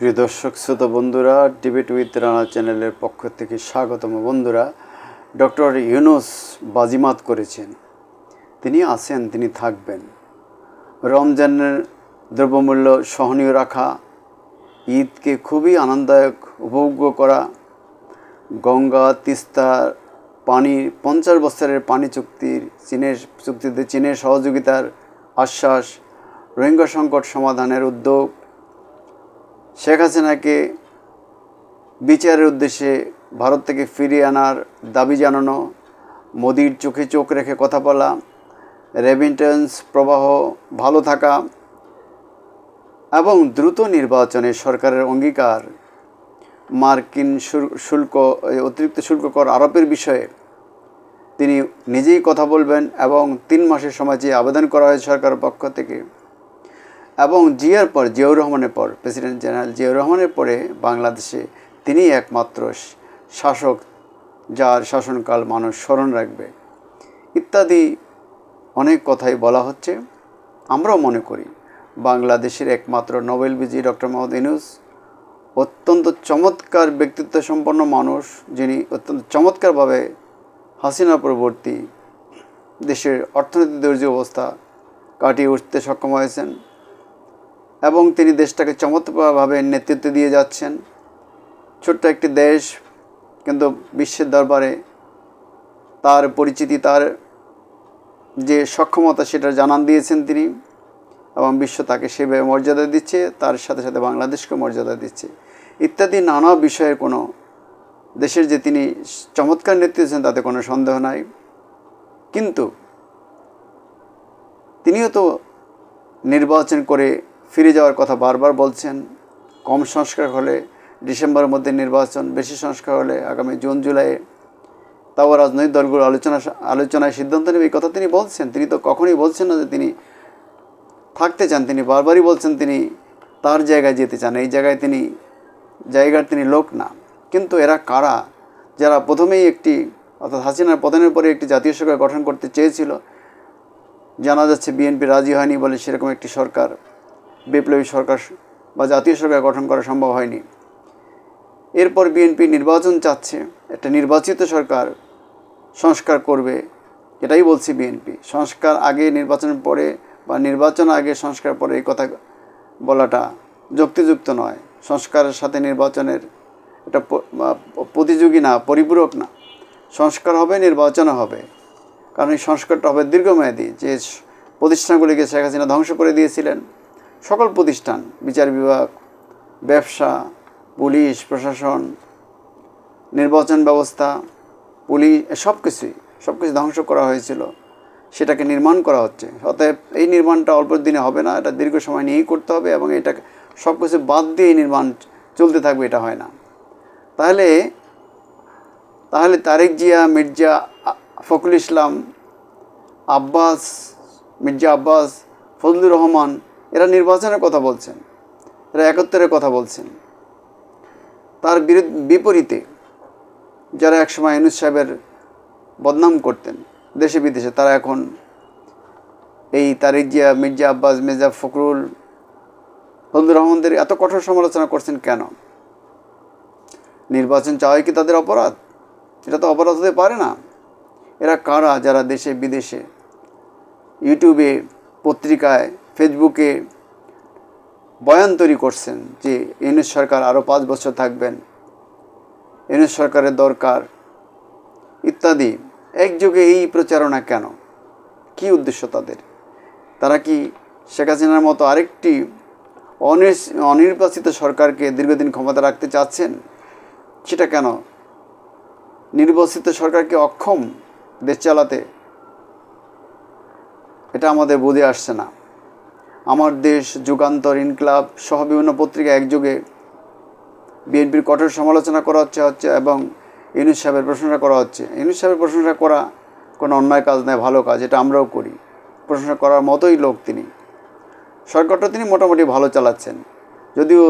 প্রিয় দর্শক শ্রোতা বন্ধুরা, ডিবেট উইথ রানা চ্যানেলের পক্ষ থেকে স্বাগতম। বন্ধুরা, ডক্টর ইউনূস বাজিমাত করেছেন, তিনি আছেন, তিনি থাকবেন। রমজানের দ্রব্যমূল্য সহনীয় রাখা, ঈদকে খুবই আনন্দদায়ক উপভোগ্য করা, গঙ্গা তিস্তার পানি 50 বছরের পানি চুক্তিতে চীনের সহযোগিতার আশ্বাস, রোহিঙ্গা সংকট সমাধানের উদ্যোগ, শেখ হাসিনাকে বিচারের উদ্দেশ্যে ভারত থেকে ফিরিয়ে আনার দাবি জানানো, মোদির চোখে চোখ রেখে কথা বলা, রেমিটেন্স প্রবাহ ভালো থাকা এবং দ্রুত নির্বাচনে সরকারের অঙ্গীকার, মার্কিন অতিরিক্ত শুল্ক কর আরোপের বিষয়ে তিনি নিজেই কথা বলবেন এবং 3 মাসের সময় চেয়ে আবেদন করা হয়েছে সরকারের পক্ষ থেকে। এবং জিয়াউর রহমানের পর, প্রেসিডেন্ট জেনারেল জিয়াউর রহমানের পরে বাংলাদেশে তিনি একমাত্র শাসক যার শাসনকাল মানুষ স্মরণ রাখবে, ইত্যাদি অনেক কথাই বলা হচ্ছে। আমরাও মনে করি বাংলাদেশের একমাত্র নোবেল বিজয়ী ডক্টর মোহাম্মদ ইউনূস অত্যন্ত চমৎকার ব্যক্তিত্ব সম্পন্ন মানুষ, যিনি অত্যন্ত চমৎকারভাবে হাসিনা পরবর্তী দেশের অর্থনৈতিক দুর্যোগ অবস্থা কাটিয়ে উঠতে সক্ষম হয়েছেন এবং তিনি দেশটাকে চমৎকারভাবে নেতৃত্ব দিয়ে যাচ্ছেন। ছোট্ট একটি দেশ, কিন্তু বিশ্বের দরবারে তার পরিচিতি, তার যে সক্ষমতা সেটা জানান দিয়েছেন তিনি, এবং বিশ্ব তাকে সেভাবে মর্যাদা দিচ্ছে, তার সাথে সাথে বাংলাদেশকে মর্যাদা দিচ্ছে ইত্যাদি নানা বিষয়ের কোনো দেশের যে তিনি চমৎকার নেতৃত্ব দিচ্ছেন তাতে কোনো সন্দেহ নাই। কিন্তু তিনিও তো নির্বাচন করে ফিরে যাওয়ার কথা বারবার বলছেন। কম সংস্কার হলে ডিসেম্বরের মধ্যে নির্বাচন, বেশি সংস্কার হলে আগামী জুন জুলাইয়ে, তাও রাজনৈতিক দলগুলো আলোচনায় সিদ্ধান্ত নেবে, এই কথা তিনি বলছেন। তিনি তো কখনোই বলছেন না যে তিনি থাকতে চান, তিনি বারবারই বলছেন তিনি তার জায়গায় যেতে চান, এই জায়গায় তিনি লোক না। কিন্তু এরা কারা যারা প্রথমেই অর্থাৎ হাসিনার পতনের পরে একটি জাতীয় সরকার গঠন করতে চেয়েছিল? জানা যাচ্ছে বিএনপি রাজি হয়নি বলে সেরকম একটি সরকার, বিপ্লবী সরকার বা জাতীয় সরকার গঠন করা সম্ভব হয়নি। এরপর বিএনপি নির্বাচন চাচ্ছে, একটা নির্বাচিত সরকার সংস্কার করবে, এটাই বলছি বিএনপি। সংস্কার আগে নির্বাচনের পরে বা নির্বাচন আগে সংস্কার পরে এই কথা বলাটা যুক্তিযুক্ত নয়। সংস্কারের সাথে নির্বাচনের এটা প্রতিযোগী না, পরিপূরক না। সংস্কার হবে, নির্বাচনও হবে, কারণ এই সংস্কারটা হবে দীর্ঘমেয়াদী। যে প্রতিষ্ঠানগুলিকে শেখ হাসিনা ধ্বংস করে দিয়েছিলেন, সকল প্রতিষ্ঠান, বিচার বিভাগ, ব্যবসা, পুলিশ প্রশাসন, নির্বাচন ব্যবস্থা, পুলিশ, সব কিছু ধ্বংস করা হয়েছিল, সেটাকে নির্মাণ করা হচ্ছে। অতএব এই নির্মাণটা অল্প দিনে হবে না, এটা দীর্ঘ সময় নিয়েই করতে হবে এবং এটা সব কিছু বাদ দিয়ে এই নির্মাণ চলতে থাকবে, এটা হয় না। তাহলে তারেক জিয়া, মির্জা ফখরুল ইসলাম, মির্জা আব্বাস, ফজলুর রহমান, এরা নির্বাচনের কথা বলছেন, এরা 71-এর কথা বলছেন। তার বিপরীতে যারা একসময় ইউনূস সাহেবের বদনাম করতেন দেশে বিদেশে, তারা এখন এই তারেক জিয়া, মির্জা আব্বাস, মির্জা ফখরুল, ফজলুর রহমানদের এত কঠোর সমালোচনা করছেন কেন? নির্বাচন চাওয়াই কি তাদের অপরাধ? এটা তো অপরাধ হতে পারে না। এরা কারা যারা দেশে বিদেশে ইউটিউবে, পত্রিকায়, ফেসবুকে বয়ান তৈরি করছেন যে ইউনূস সরকার আরও 5 বছর থাকবেন, ইউনূস সরকারের দরকার ইত্যাদি। একযোগে এই প্রচারণা কেন? কি উদ্দেশ্য তাদের? তারা কি শেখ হাসিনার মতো আরেকটি অনির্বাচিত সরকারকে দীর্ঘদিন ক্ষমতা রাখতে চাচ্ছেন? সেটা কেন? নির্বাচিত সরকারকে অক্ষম দেশ চালাতে, এটা আমাদের বুঝে আসছে না। আমার দেশ, যুগান্তর, ইনকলাব সহ বিভিন্ন পত্রিকা একযোগে বিএনপির কঠোর সমালোচনা করা হচ্ছে এবং ইউনূস সাহেবের প্রশংসা করা হচ্ছে। ইউনূস সাহেবের প্রশংসা করা কোনো অন্যায় কাজ নয়, ভালো কাজ, এটা আমরাও করি। প্রশংসা করার মতোই লোক তিনি। সরকারটা তিনি মোটামুটি ভালো চালাচ্ছেন, যদিও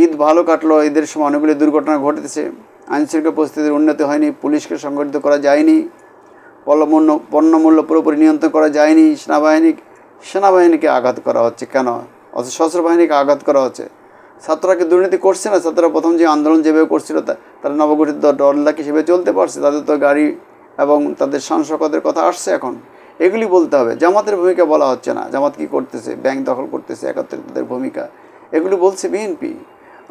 ঈদ ভালো কাটলো, ঈদের সময় অনেকগুলি দুর্ঘটনা ঘটেছে, আইনশৃঙ্খলা পরিস্থিতির উন্নতি হয়নি, পুলিশকে সংগঠিত করা যায়নি, পণ্যমূল্য পুরোপুরি নিয়ন্ত্রণ করা যায়নি, সেনাবাহিনীকে আঘাত করা হচ্ছে কেন? অথচ সশস্ত্র বাহিনীকে আঘাত করা হচ্ছে। ছাত্ররা কি দুর্নীতি করছে না? ছাত্ররা প্রথম যে আন্দোলন যেভাবে করছিল তারা নবগঠিত দলটাকে সেভাবে চলতে পারছে? তাদের তো গাড়ি এবং তাদের শান-শওকতের কথা আসছে এখন। এগুলি বলতে হবে। জামাতের ভূমিকা বলা হচ্ছে না, জামাত কী করতেছে, ব্যাংক দখল করতেছে, একাত্তরের ভূমিকা, এগুলি বলছে বিএনপি।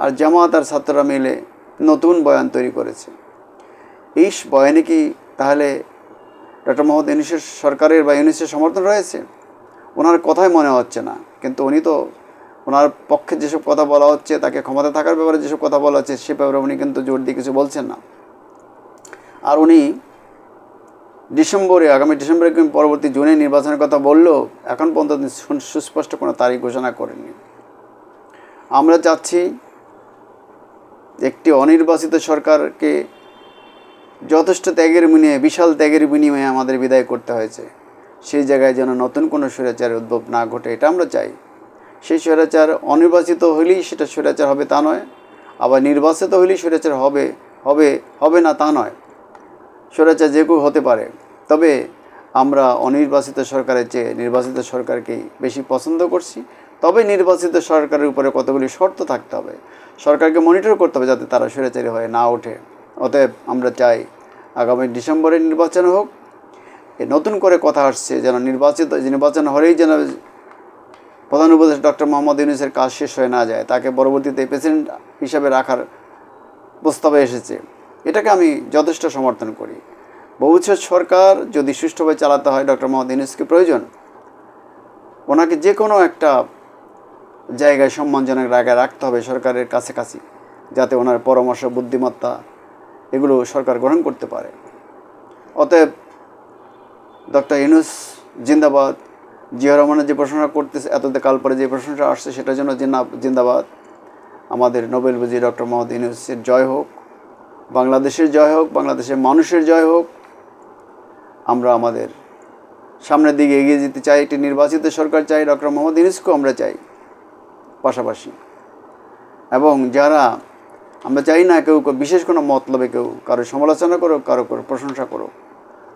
আর জামাত আর ছাত্ররা মিলে নতুন বয়ান তৈরি করেছে। এই বয়ানে কি তাহলে ডক্টর মোহাম্মদ ইউনূসের সরকারের বা ইউনূসের সমর্থন রয়েছে? ওনার কথাই মনে হচ্ছে না, কিন্তু উনি তো ওনার পক্ষে যেসব কথা বলা হচ্ছে, তাকে ক্ষমতা থাকার ব্যাপারে যেসব কথা বলা হচ্ছে সে ব্যাপারে উনি কিন্তু জোর দিয়ে কিছু বলছেন না। আর উনি আগামী ডিসেম্বরে পরবর্তী জুনে নির্বাচনের কথা বললেও এখন পর্যন্ত সুস্পষ্ট কোনো তারিখ ঘোষণা করেননি। আমরা চাচ্ছি একটি অনির্বাচিত সরকারকে যথেষ্ট বিশাল ত্যাগের বিনিময়ে আমাদের বিদায় করতে হয়েছে। সেই জায়গায় যেন নতুন কোনো স্বৈরাচারের উদ্ভব না ঘটে, এটা আমরা চাই। সেই স্বৈরাচার অনির্বাচিত হলেই সেটা স্বৈরাচার হবে তা নয়, আবার নির্বাচিত হলেই স্বৈরাচার হবে না তা নয়। স্বৈরাচার যে কেউ হতে পারে, তবে আমরা অনির্বাচিত সরকারের চেয়ে নির্বাচিত সরকারকেই বেশি পছন্দ করছি। তবে নির্বাচিত সরকারের উপরে কতগুলি শর্ত থাকতে হবে, সরকারকে মনিটর করতে হবে যাতে তারা স্বৈরাচারী হয়ে না ওঠে। অতএব আমরা চাই আগামী ডিসেম্বরে নির্বাচন হোক। নতুন করে কথা আসছে যেন নির্বাচন হলেই যেন প্রধান উপদেষ্টা ডক্টর মোহাম্মদ ইউনূসের কাজ শেষ হয়ে না যায়, তাকে পরবর্তীতে প্রেসিডেন্ট হিসাবে রাখার প্রস্তাবে এসেছে। এটাকে আমি যথেষ্ট সমর্থন করি। ভবিষ্যৎ সরকার যদি সুষ্ঠুভাবে চালাতে হয় ডক্টর মোহাম্মদ ইউনূসকে প্রয়োজন। ওনাকে যে কোনো একটা জায়গায় সম্মানজনক জায়গায় রাখতে হবে সরকারের কাছাকাছি, যাতে ওনার পরামর্শ, বুদ্ধিমত্তা এগুলো সরকার গ্রহণ করতে পারে। অতএব ডক্টর ইউনূস জিন্দাবাদ। জিয়া রহমানের যে প্রশংসা করতেছে, কাল পরে যে প্রশংসা আসছে সেটার জন্য জিন্দাবাদ। আমাদের নোবেলবিজয়ী ডক্টর মোহাম্মদ ইউনূসের জয় হোক, বাংলাদেশের জয় হোক, বাংলাদেশের মানুষের জয় হোক। আমরা আমাদের সামনের দিকে এগিয়ে যেতে চাই, একটি নির্বাচিত সরকার চাই, ডক্টর মোহাম্মদ ইউনূসকেও আমরা চাই পাশাপাশি। এবং যারা আমরা চাই না কেউ বিশেষ কোনো মতলবে কেউ কারো সমালোচনা করুক, কারো প্রশংসা করুক,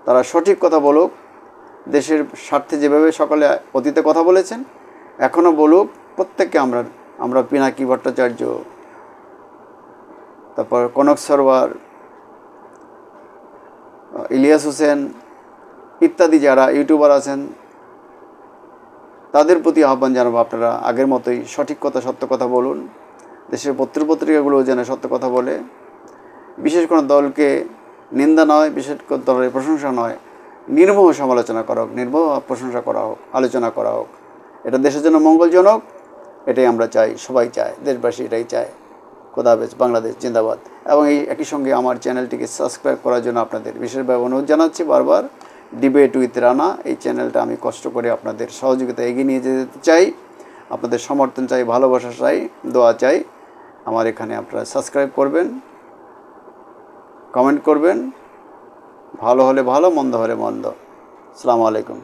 তারা সঠিক কথা বলুক। দেশের স্বার্থে যেভাবে সকলে অতীতে কথা বলেছেন এখনও বলুক। প্রত্যেককে আমরা পিনাকি ভট্টাচার্য, তারপর কনক সরোয়ার, ইলিয়াস হোসেন ইত্যাদি যারা ইউটিউবার আছেন তাদের প্রতি আহ্বান জানাবো, আপনারা আগের মতোই সঠিক কথা, সত্য কথা বলুন। দেশের পত্রিকাগুলো যেন সত্য কথা বলে, বিশেষ কোনো দলকে নিন্দা নয়, বিশেষ কোনো দলের প্রশংসা নয়, নির্মোহ সমালোচনা করা হোক, নির্মোহ প্রশংসা করা হোক, আলোচনা করা হোক। এটা দেশের জন্য মঙ্গলজনক, এটাই আমরা চাই, সবাই চায়, দেশবাসী এটাই চায়। খোদা হাফেজ, বাংলাদেশ জিন্দাবাদ। এবং এই একই সঙ্গে আমার চ্যানেলটিকে সাবস্ক্রাইব করার জন্য আপনাদের বিশেষভাবে অনুরোধ জানাচ্ছি বারবার। ডিবেট উইথ রানা এই চ্যানেলটা আমি কষ্ট করে আপনাদের সহযোগিতা এগিয়ে নিয়ে যেতে চাই। আপনাদের সমর্থন চাই, ভালোবাসা চাই, দোয়া চাই। আমার এখানে আপনারা সাবস্ক্রাইব করবেন, কমেন্ট করবেন, ভালো হলে ভালো, মন্দ হলে মন্দ। আসসালামু আলাইকুম।